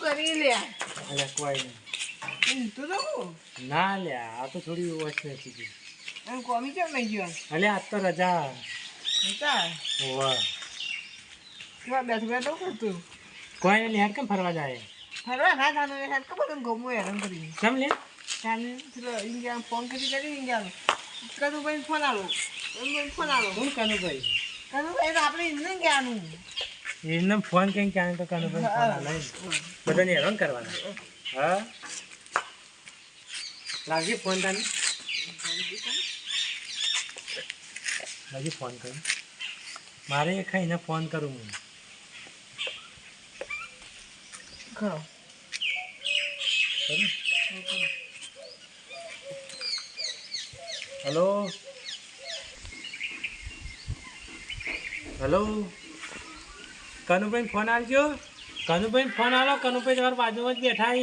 કરી લે અલ્યા કોઈ નહીં તું તો ના લ્યા આ તો થોડી વોચ નથી એમ કોમી કેમ નહીં ગયો અલ્યા આજ તો રજા ચાલ વાહ બેઠું બેઠું કરતું કોઈ નહીં કેમ ફરવા જાય ફરવા ના જાનું એ હેડ કબર ગમું હેરાન કરી કેમ લે ચાલે પેલો ઇન્ડિયા ફોન કરી ઇન્ડિયાનો કનું ભાઈ ફોન આલો ફોન આલો શું કનું ભાઈ તો આપણે ઇન્ને ગયાનું એને ફોન કઈ ક્યાં તો કનું ભાઈ ફોન આલે બધાને હેરાન કરવાના હા લાગી ફોન તાને લાગી ફોન કરું મારે ખાઈને ફોન કરું હું ખરો હેલો હેલો કનુભાઈ ફોન આવજો કનુભાઈ ફોન આવો કનુભાઈ તમારી બાજુમાં જ બેઠા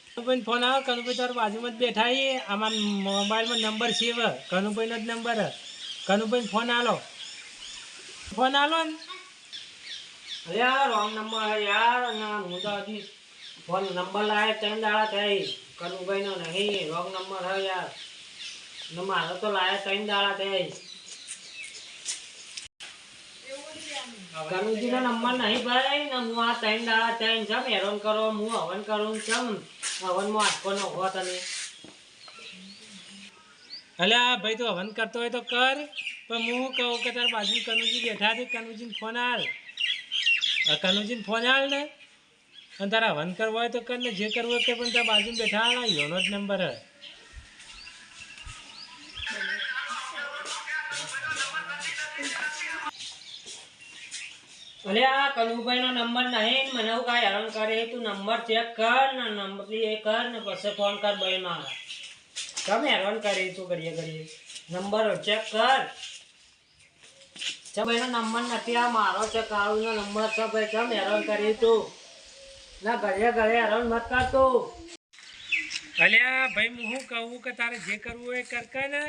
કનુભાઈ ફોન આવો કનુભાઈ તમારી બાજુમાં જ બેઠા અમારા મોબાઈલમાં નંબર છે કનુભાઈનો જ નંબર કનુભાઈ ફોન આલો ને અરે યાર રોંગ નંબર યાર હું તો હજી ફોન નંબર લાવે 3 દાડા થઈ કનુભાઈનો નહીં રોંગ નંબર હે યાર ને મારો તો લાવે 3 દાડા થઈ કનુજીનો નંબર નહીં ભાઈ ને હું આ 3 દાડા થઈને જમ હેરાન કરો હું હવન કરું ચમ હવનમાં આટકો નો હો તને અલ્યા ભાઈ તું હવન કરતો હોય તો કર પણ હું કહું કે તાર બાજુ કનુજી બેઠા છે કનુજીને ફોન આલ કનુજીને ફોન આલ ને અને તારા હવન કરવો હોય તો કર ને જે કરવું હોય કે પણ તારા બાજુ બેઠા આલ યોનો જ નંબર હે અલે આ કનુભાઈનો નંબર નહીં મને એવું કાંઈ હેરાન કરે તું નંબર ચેક કર ને નંબર એ કર ને પછી ફોન કર ભાઈ મારા તમે હેરાન કરે તું કરીએ નંબર ચેક કર ભાઈનો નંબર નથી આ મારો છે કાળુનો નંબર છે ભાઈ કેમ હેરાન કરી તું ના ઘરે હેરાન મત કર તું અલ્યા ભાઈ હું શું કહું કે તારે જે કરવું હોય એ કર ને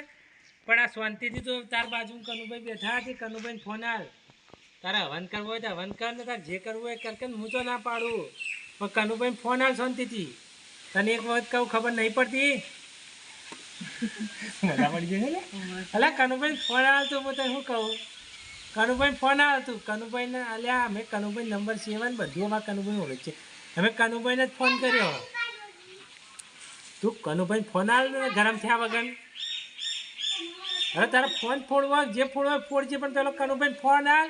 પણ આ શાંતિથી તો તાર બાજુ કનુભાઈ બેઠા છે કનુભાઈને ફોન આલ તારે હવન કરવો હોય તો હવન કર ને તારે જે કરવું હોય કર હું તો ના પાડું પણ કનુભાઈ ફોન આલ શાંતિથી તને એક વખત કહું ખબર નહીં પડતી મજા પડી ગઈ ને અલ્યા કનુભાઈ ફોન આલ તો હું તને શું કહું કનુભાઈ ફોન આલ તું કનુભાઈને અલ્યા અમે કનુભાઈ નંબર સેવન બધું અમારે કનુભાઈ ઓળખ છે અમે કનુભાઈને જ ફોન કર્યો તું કનુભાઈ ફોન આલ ને ગરમ થયા વગર હવે તારે ફોન ફોડવો જે ફોડવો ફોડજે પણ પેલો કનુભાઈ ફોન આલ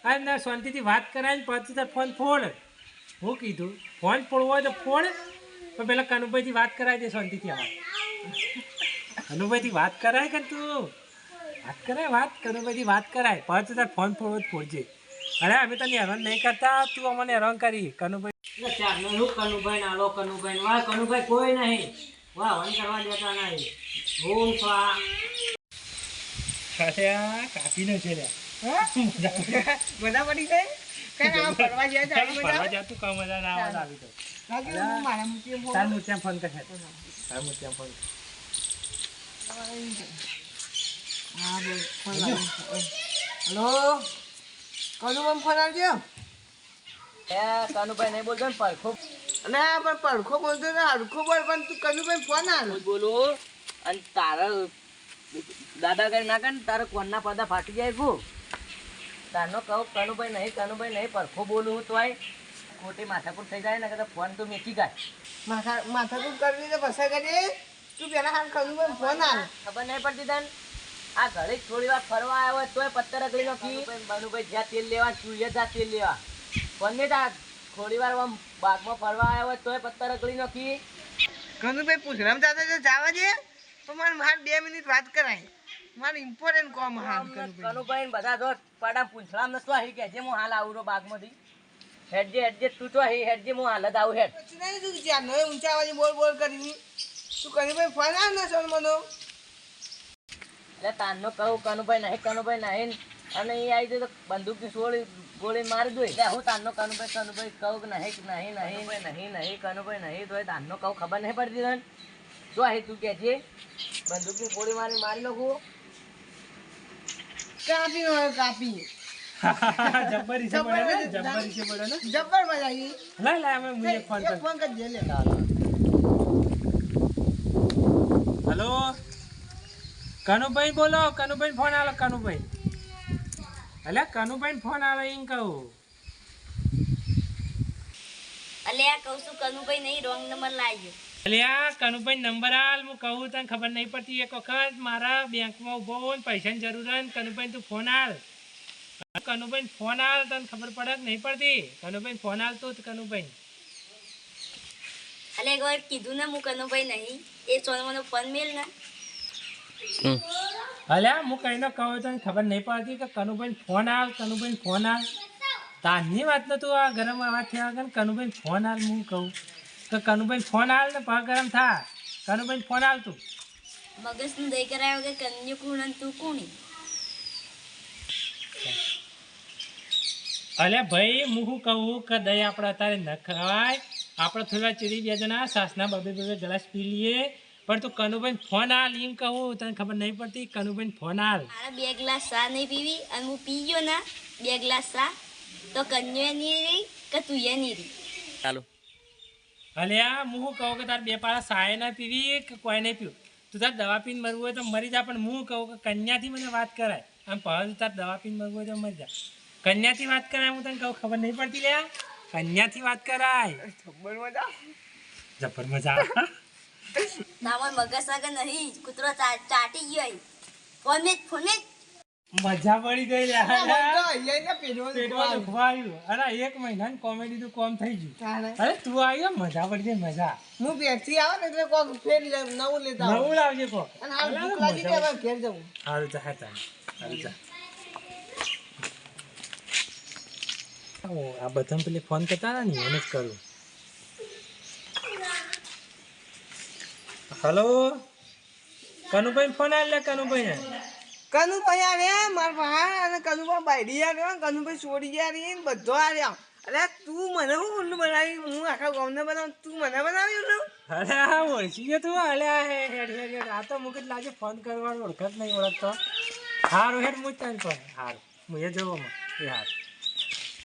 અને શાંતિથી વાત કરાય ને પછી તાર ફોન ફોડ હું કીધું ફોન ફોડવો હોય તો ફોડ પણ પેલા કનુભાઈથી વાત કરાય દે શાંતિથી હા કનુભાઈથી વાત કરાય કે તું વાત કનુભાઈથી વાત કરાય પછી તાર ફોન ફોડવો જ ફોડજે અરે અમે તને હેરાન નહીં કરતા તું અમને હેરાન કરી કનુભાઈ ચારનો શું કનુભાઈ નાલો કનુભાઈ વાહ કનુભાઈ કોઈ નહીં વાહ હવન કરવા દેતા નહીં ઓમ સ્વા કાપીનો છે રે બધા પડી જાય કઈ ના ફરવા જાય તું કામ મજા ના આવી તો મારા મુખ્ય તાર મુત્યા ફોન કરે તાર મુત્યા ફોન હા બોલ ફોન હેલો કનુભાઈ ફોન આવજો કનુભાઈ નહીં બોલતો ને પડખો અને પણ પડખો બોલતો ને હરખો બોલ પણ તું કનુભાઈ ફોન આવ બોલો અને તારા દાદા કરી નાખે ને તારા કોણના પદા ફાટી જાય ગો તારનો કહું કનુભાઈ નહીં પડખો બોલું તો આય ખોટી માથાકૂટ થઈ જાય ને કે ફોન તો મેકી ગાય માથાકૂટ કરવી તો પસાર કરીએ તું પેલા હાલ કનુભાઈ ફોન આવ ખબર નહીં પડતી તને આ ઘરે થોડી વાર ફરવા આવ્યો હોય તોય પત્તર અગડી નાખી બનુભાઈ જ્યાં તેલ લેવા તું જ્યાં તેલ લેવા ફોન નહીં તા થોડી વાર આમ બાગમાં ફરવા આવ્યો હોય તોય પત્તર અગડી નાખી કનુભાઈ પૂછરામ દાદા જો જવા દે તો મારે 2 મિનિટ વાત કરાય મારે ઇમ્પોર્ટન્ટ કામ હાલ કનુભાઈ બધા તો પાડા પૂંછડામ નસવા હી કે જે હું હાલ આવું બાગમાંથી હેડજે તું તો હેડજે હું હાલ જ આવું હેડ નહીં તું જ્યાં નય ઊંચા વાળી બોલ કરી તું કનુભાઈ ફોન આવ ને સોન મનો એટલે તારનો કહું કનુભાઈ નહીં અને એ આવી જાય તો બંદૂકની ગોળી મારી દો એટલે હું તારનો કનુભાઈ કહું કે નહીં કનુભાઈ નહીં તો તારનો કહું ખબર નહીં પડતી તને શું અહીં તું કે છે બંદૂકની ગોળી મારી નાખું કાપી જબ્બરી છે બોલે ને જબ્બરી છે બોલે ને જબ્બર મજા આવી લા અમે મુજે ફોન એક ફોન કરજે લે હેલો કનુભાઈ બોલો કનુભાઈ ફોન આલો કનુભાઈ અલ્યા કનુભાઈ ફોન આલો એમ કહું અલ્યા કહું છું કનુભાઈ નહીં રોંગ નંબર લાગ્યો અલ્યા કનુભાઈ નંબર આલ હું કહું તને ખબર નહીં પડતી એક વખત મારા બેંકમાં ઊભો હોય ને પૈસાની જરૂર હોય ને કનુભાઈ તું ફોન આલ કનુભાઈ ફોન આલ તને ખબર પડે કે નહીં પડતી કનુભાઈ ફોન આલ તું કનુભાઈ અલ્યા એક વાર કીધું ને હું કનુભાઈ નહીં એ સોનવાનો ફોન મેલ ને અલ્યા હું કહીને કહું તને ખબર નહીં પડતી કે કનુભાઈ ફોન આલ તારની વાત ને તું આ ગરમ વાત થયા વગર કનુભાઈ ફોન આલ હું કહું કે કનુભાઈ ફોન આલ ને પગ ગરમ થા કનુભાઈ ફોન આલ તું મગજનું દહીં કરાયો કે કન્યુ કુણ અને તું કુણી અલ્યા ભાઈ હું શું કહું કે દહીં આપણે અત્યારે ન ખવાય આપણે થોડા ચીડી બે જણા સાસના બબે ગ્લાસ પી લઈએ પણ તું કનુભાઈ ફોન આલ એમ કહું તને ખબર નહીં પડતી કનુભાઈ ફોન આલ મારા 2 ગ્લાસ ચા નહીં પીવી અને હું પી ગયો ના 2 ગ્લાસ ચા તો કન્યુ નહીં રહી કે તું એ નહીં રહી ચાલો અલ્યા હું શું કહું કે તાર બે પાળા સાય ના પીવી કે કોઈ નહીં પીવું તું તાર દવા પીને મરવું હોય તો મરી જા પણ હું કહું કે કન્યાથી મને વાત કરાય આમ ભાવ તાર દવા પીને મરવું હોય તો મરી જા કન્યાથી વાત કરાય હું તને કહું ખબર નહીં પડતી લ્યા કન્યાથી વાત કરાય જબ્બર મજા જબર મજા તામર મગજ આગળ નહીં કૂતરો ચાટી ગયો ફોન જ મજા પડી ગઈ લ્યા પેટમાં પેટમાં દુખવાયું અરે 1 મહિનાની કોમેડી તું કોમ થઈ ગયું અરે તું આવ્યો મજા પડી ગઈ મજા હું પેટથી આવો ને એટલે કોક ફેર નવું લેતા આવું. નવું લાવજે કો અને હાલ ભૂખ લાગી ગઈ, હવે ઘેર જવું. સારું જા હેતા સારું જા આ બધા પેલી ફોન કરતા ને એને જ કરું હેલો કનુભાઈ ફોન આલે કનુભાઈ કનુભાઈ આ રે મારા ભાઈ અને કનુભાઈ બાયડી આ રે કનુભાઈ છોડી ગયા રે ને બધો આ રે અરે તું મને હું ઉલ્લુ બનાવી હું આખા ગામને બનાવું તું મને બનાવ્યું ને અરે હા ઓળખી ગયો તું અલ્યા હેડ આ તો મુકે લાગે ફોન કરવાનો ઓળખત નહીં ઓળખતો હારું હેડ હું તારી પર હારું હું એ જોવો એ હારું